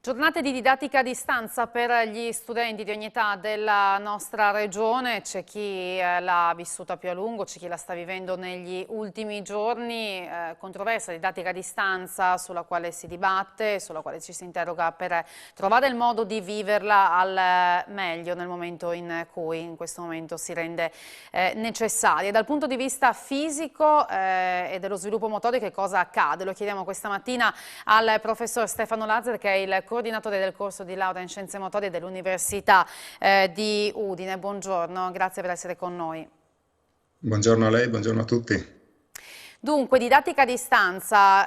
Giornate di didattica a distanza per gli studenti di ogni età della nostra regione. C'è chi l'ha vissuta più a lungo, c'è chi la sta vivendo negli ultimi giorni. Controversa didattica a distanza sulla quale si dibatte, sulla quale ci si interroga per trovare il modo di viverla al meglio nel momento in cui in questo momento si rende necessaria. Dal punto di vista fisico e dello sviluppo motorico che cosa accade? Lo chiediamo questa mattina al professor Stefano Lazar, che è il coordinatore del corso di laurea in scienze motorie dell'Università di Udine. Buongiorno, grazie per essere con noi. Buongiorno a lei, buongiorno a tutti. Dunque, didattica a distanza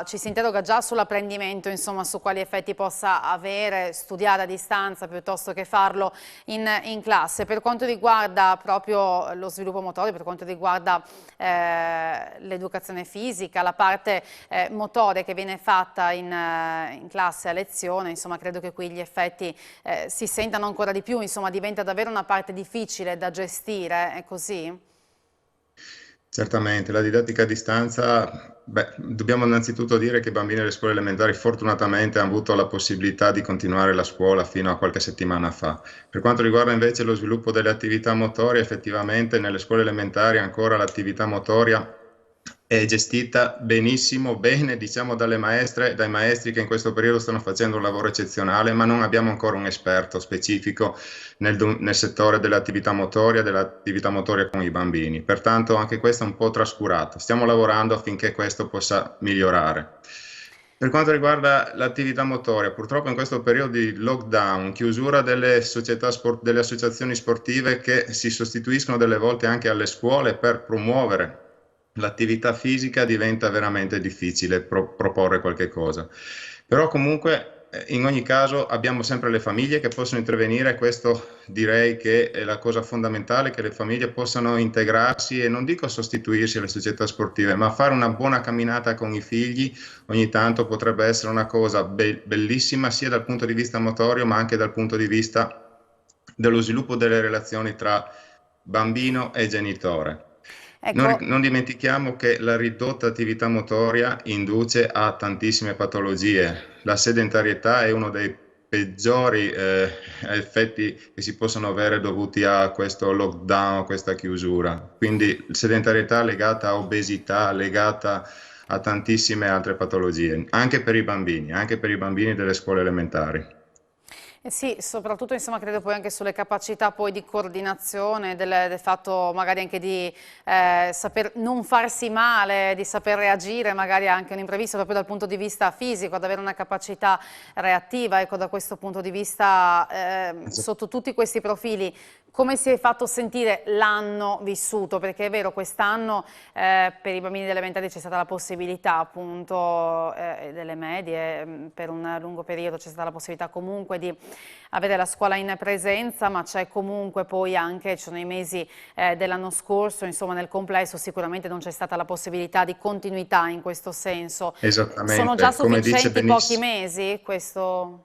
ci si interroga già sull'apprendimento, insomma, su quali effetti possa avere studiare a distanza piuttosto che farlo in classe. Per quanto riguarda proprio lo sviluppo motorio, per quanto riguarda l'educazione fisica, la parte motoria che viene fatta in classe a lezione, insomma, credo che qui gli effetti si sentano ancora di più, insomma, diventa davvero una parte difficile da gestire, è così? Certamente, la didattica a distanza, dobbiamo innanzitutto dire che i bambini delle scuole elementari fortunatamente hanno avuto la possibilità di continuare la scuola fino a qualche settimana fa. Per quanto riguarda invece lo sviluppo delle attività motorie, effettivamente nelle scuole elementari ancora l'attività motoria è gestita benissimo, bene, diciamo dalle maestre e dai maestri che in questo periodo stanno facendo un lavoro eccezionale, ma non abbiamo ancora un esperto specifico nel settore dell'attività motoria con i bambini. Pertanto anche questo è un po' trascurato. Stiamo lavorando affinché questo possa migliorare. Per quanto riguarda l'attività motoria, purtroppo in questo periodo di lockdown, chiusura delle delle associazioni sportive che si sostituiscono delle volte anche alle scuole per promuovere l'attività fisica, diventa veramente difficile proporre qualche cosa. Però comunque in ogni caso abbiamo sempre le famiglie che possono intervenire, questo direi che è la cosa fondamentale, che le famiglie possano integrarsi e non dico sostituirsi alle società sportive, ma fare una buona camminata con i figli ogni tanto potrebbe essere una cosa bellissima sia dal punto di vista motorio ma anche dal punto di vista dello sviluppo delle relazioni tra bambino e genitore. Non, Ecco. non dimentichiamo che la ridotta attività motoria induce a tantissime patologie. La sedentarietà è uno dei peggiori effetti che si possono avere dovuti a questo lockdown, a questa chiusura. Quindi sedentarietà legata a obesità, legata a tantissime altre patologie, anche per i bambini delle scuole elementari. Sì, soprattutto insomma credo poi anche sulle capacità poi di coordinazione, del fatto magari anche di saper non farsi male, di saper reagire magari anche a un imprevisto proprio dal punto di vista fisico, ad avere una capacità reattiva, ecco da questo punto di vista sotto tutti questi profili. Come si è fatto sentire l'anno vissuto? Perché è vero, quest'anno per i bambini delle elementari c'è stata la possibilità appunto, delle medie, per un lungo periodo c'è stata la possibilità comunque di avere la scuola in presenza, ma c'è comunque poi anche, ci sono i mesi dell'anno scorso, insomma nel complesso sicuramente non c'è stata la possibilità di continuità in questo senso. Sono già Esattamente, come dice sufficienti pochi benissimo. mesi? Questo...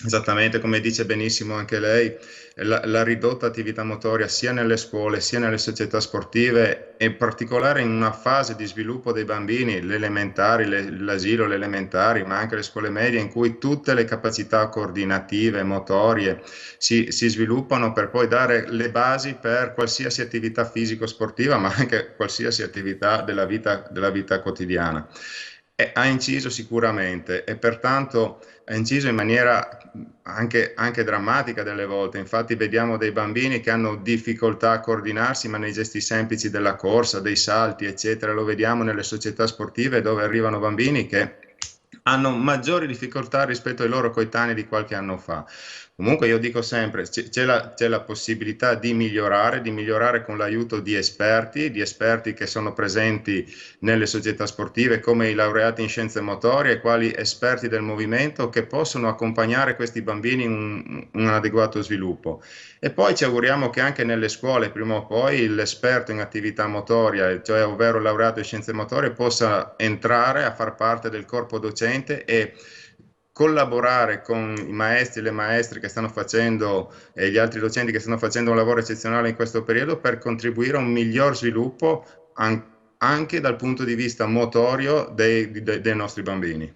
Esattamente, come dice benissimo anche lei, la ridotta attività motoria sia nelle scuole sia nelle società sportive, e in particolare in una fase di sviluppo dei bambini, le elementari, l'asilo, le elementari, ma anche le scuole medie, in cui tutte le capacità coordinative, motorie si sviluppano per poi dare le basi per qualsiasi attività fisico-sportiva, ma anche qualsiasi attività della vita quotidiana. E ha inciso sicuramente e pertanto ha inciso in maniera anche drammatica delle volte. Infatti vediamo dei bambini che hanno difficoltà a coordinarsi, ma nei gesti semplici della corsa, dei salti, eccetera, lo vediamo nelle società sportive dove arrivano bambini che hanno maggiori difficoltà rispetto ai loro coetanei di qualche anno fa. Comunque io dico sempre, c'è la possibilità di migliorare con l'aiuto di esperti che sono presenti nelle società sportive come i laureati in scienze motorie, quali esperti del movimento che possono accompagnare questi bambini in un adeguato sviluppo. E poi ci auguriamo che anche nelle scuole, prima o poi, l'esperto in attività motoria, cioè ovvero il laureato in scienze motorie, possa entrare a far parte del corpo docente e collaborare con i maestri e le maestre che stanno facendo e gli altri docenti che stanno facendo un lavoro eccezionale in questo periodo per contribuire a un miglior sviluppo anche dal punto di vista motorio dei nostri bambini.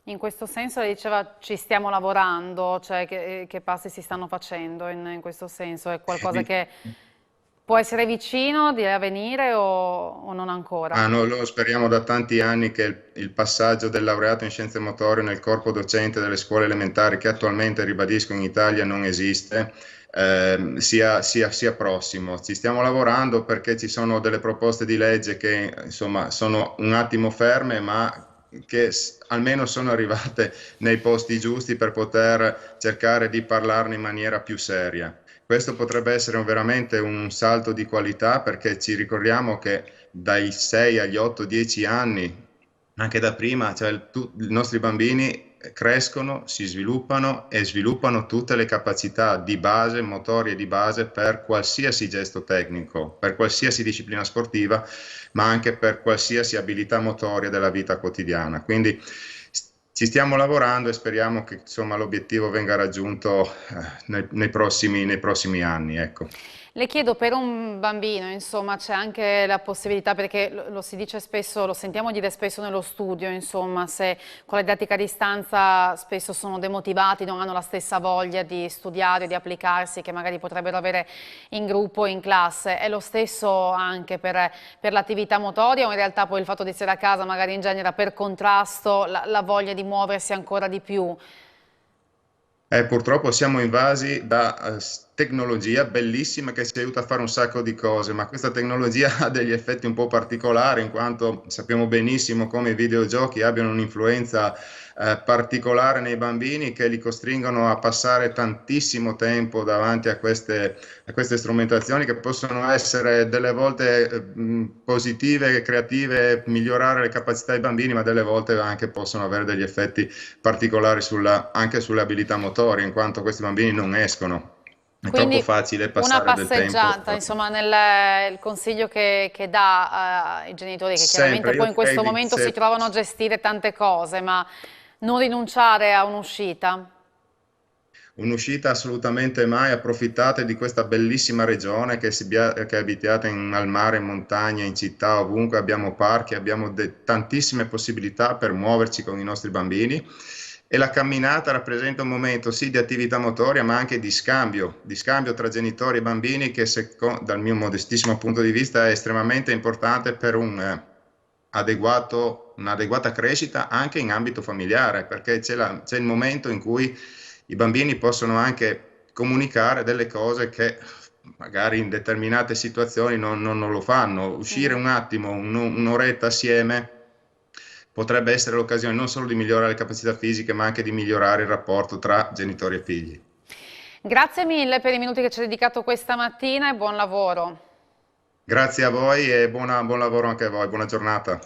In questo senso lei diceva ci stiamo lavorando, cioè che passi si stanno facendo in questo senso? È qualcosa che può essere vicino di avvenire o non ancora? Ah, no, lo speriamo da tanti anni che il passaggio del laureato in scienze motorie nel corpo docente delle scuole elementari, che attualmente, ribadisco, in Italia non esiste, sia prossimo. Ci stiamo lavorando perché ci sono delle proposte di legge che, insomma, sono un attimo ferme, ma che almeno sono arrivate nei posti giusti per poter cercare di parlarne in maniera più seria. Questo potrebbe essere veramente un salto di qualità, perché ci ricordiamo che dai 6 agli 8-10 anni, anche da prima, cioè i nostri bambini crescono, si sviluppano e sviluppano tutte le capacità di base, motorie di base per qualsiasi gesto tecnico, per qualsiasi disciplina sportiva, ma anche per qualsiasi abilità motoria della vita quotidiana. Quindi ci stiamo lavorando e speriamo che, insomma, l'obiettivo venga raggiunto nei prossimi anni, ecco. Le chiedo per un bambino, insomma, c'è anche la possibilità, perché lo si dice spesso, lo sentiamo dire spesso nello studio, insomma, se con la didattica a distanza spesso sono demotivati, non hanno la stessa voglia di studiare, di applicarsi che magari potrebbero avere in gruppo o in classe. È lo stesso anche per l'attività motoria o in realtà poi il fatto di essere a casa magari ingenera per contrasto la voglia di muoversi ancora di più? Purtroppo siamo invasi da tecnologia bellissima che ci aiuta a fare un sacco di cose, ma questa tecnologia ha degli effetti un po' particolari, in quanto sappiamo benissimo come i videogiochi abbiano un'influenza particolare nei bambini, che li costringono a passare tantissimo tempo davanti a queste strumentazioni, che possono essere delle volte positive, creative, migliorare le capacità dei bambini, ma delle volte anche possono avere degli effetti particolari anche sulle abilità motorie, in quanto questi bambini non escono. È troppo Quindi facile una passare del tempo. passeggiata, insomma, nel il consiglio che dà ai genitori, che chiaramente Sempre, io poi in direi questo momento si trovano a gestire tante cose, ma non rinunciare a un'uscita. un'uscita assolutamente mai, approfittate di questa bellissima regione che abitiate al mare, in montagna, in città, ovunque abbiamo parchi, abbiamo tantissime possibilità per muoverci con i nostri bambini. E la camminata rappresenta un momento sì di attività motoria, ma anche di scambio tra genitori e bambini, che dal mio modestissimo punto di vista è estremamente importante per un'adeguata crescita anche in ambito familiare, perché c'è il momento in cui i bambini possono anche comunicare delle cose che magari in determinate situazioni non lo fanno. Uscire un attimo, un'oretta assieme, potrebbe essere l'occasione non solo di migliorare le capacità fisiche, ma anche di migliorare il rapporto tra genitori e figli. Grazie mille per i minuti che ci hai dedicato questa mattina e buon lavoro. Grazie a voi e buon lavoro anche a voi, buona giornata.